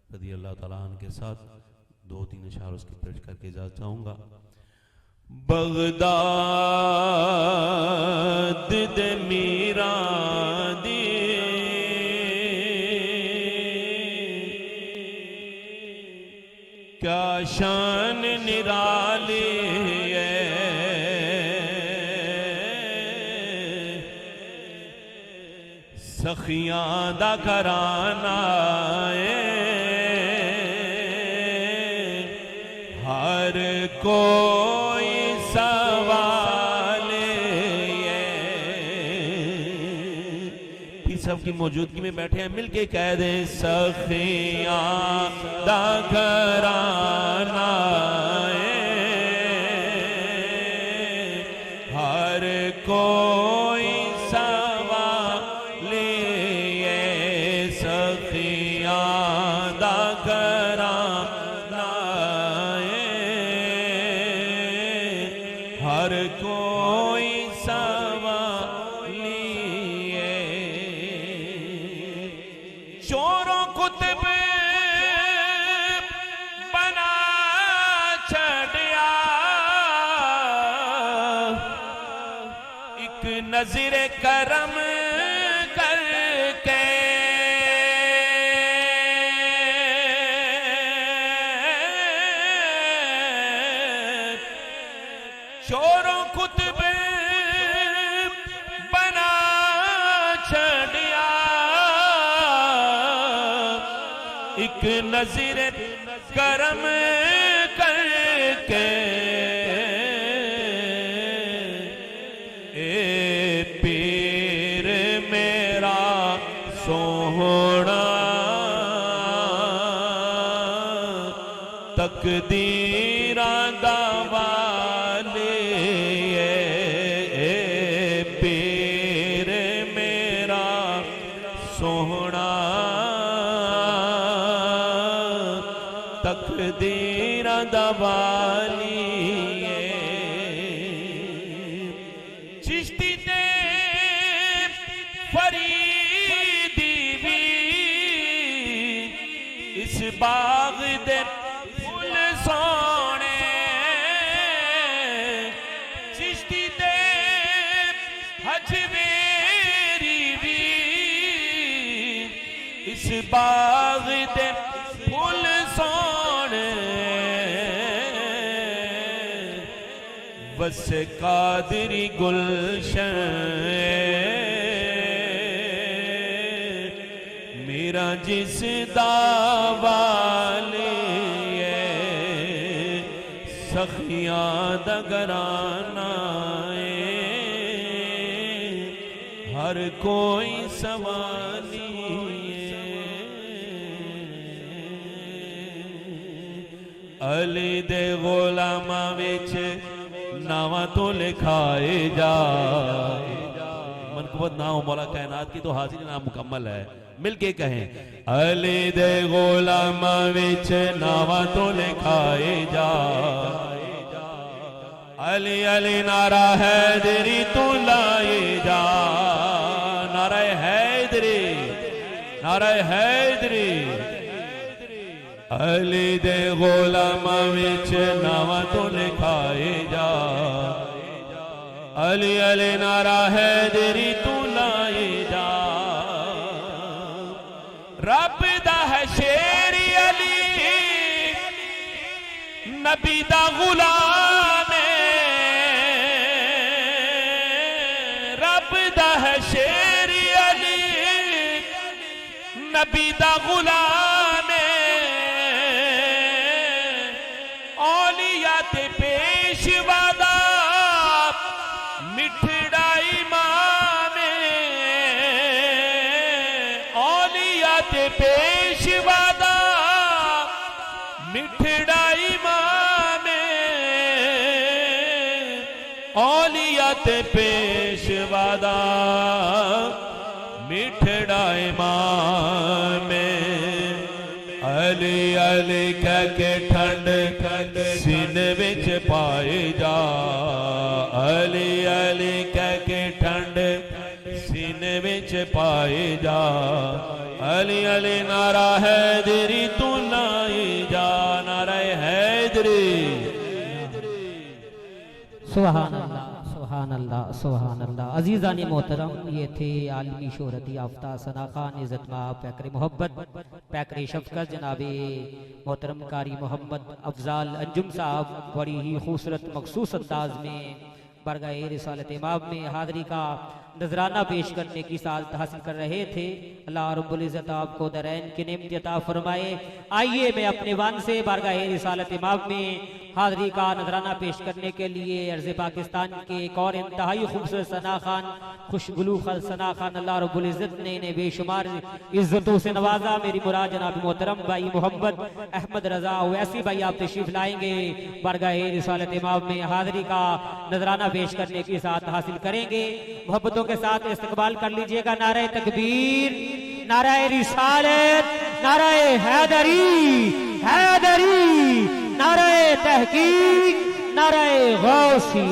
रज़ी अल्लाह ताला अन्हु के साथ 2-3 अशार उसकी पेश करके इजाज़त चाहूँगा। बगदाद दे मीरा दी क्या शान निराली है, सखियां दा घराना है, हर कोई सवाल है। सबकी मौजूदगी में बैठे हैं, मिलके कह दे सखियां दा घराना है, हर कोई सवाल है, सखियां दा घराना है, हर कोई सवाल है। चोरों कुतब बना छड़िया, एक नज़र करम करके चोरों कुतब बना छड़िया, एक नज़र करम करके ए पीर मेरा सोहना तकदीरां दा वाले, ए पीर मेरा सोहना तकदीरां दा वाली है। चिश्ती ते फरीदी भी इस बाग दे फुल सोने, चिश्ती ते हजवेरी भी इस बाग दे फुल सोने, बस कादरी गुलशन मेरा जिस दावाले है, सखियां दा घराना है, हर कोई सवाली अली दे गुलामा विच नावा तो लिखाए जा, मनकुबत ना हो मौला कायनात की तो हाजिरी नाम मुकम्मल है। मिलके कहें अली दे गुलामा विच नावा तो लिखाए जा, अली अली नारा हैदरी तू लाए जा, नारा हैदरी, नारा हैदरी। अली दे गुलामा विच नावा तो लिखाए जा, अली अली नारा हैदरी तू लाए जा। रब दा है शेर अली, नबी दा गुलाम है, रब दा है शेर अली, नबी दा गुलाम है, औलिया ते पेशवा दा मिठड़ा इमाम है, औलिया ते पेशवा दा मिठड़ा इमाम है, औलिया ते पेशवा दा मिठड़ा इमाम है। अली अली कह के ठंड सीने विच पाए जा, अली अली कह के ठंड सीने विच पाए जा, अली अली नारा हैदरी तू तेरे। सुभान अल्लाह सुभान अल्लाह सुभान अल्लाह। अजीज़ान मोहतरम, ये थे आलमी शोहरत याफ्ता सना खान इज़्ज़त माँ पैकर मोहब्बत पैकर शफकत जनाबे मोहतरम कारी मोहम्मद अफजाल अंजुम साहब बड़ी ही खूबसूरत मखसूस अंदाज में बरगाह रिसालत इमाम में हाज़री का नजराना पेश करने की सादत हासिल कर रहे थे। अल्लाह रब्बुल इज़्ज़त आपको दरैन की नेमत अता फरमाए। आइए मैं अपने वान से बरगाह रिसालत इमाम में हाज़री का नजराना पेश करने के लिए अर्ज़ पाकिस्तान के एक और इंतहाई खूबसूरत सना खान खुशगुलू खल सना खान अल्लाह रब्बुल इज़्ज़त ने इन्हें बेशुमार इज्जतों से नवाजा। मेरी मुराद जनाब मोहतरम भाई मोहम्मद अहमद रजा वैसी भाई आप तशरीफ लाएंगे बरगाह रिसालत इमाम में हाज़री का नजराना पेश करने की साथ हासिल करेंगे। मोहब्बतों के साथ इस्तकबाल कर लीजिएगा। नारे तकबीर, नारे रिसालत, नारे हैदरी हैदरी, नारे तहकीक, नारे गौसी।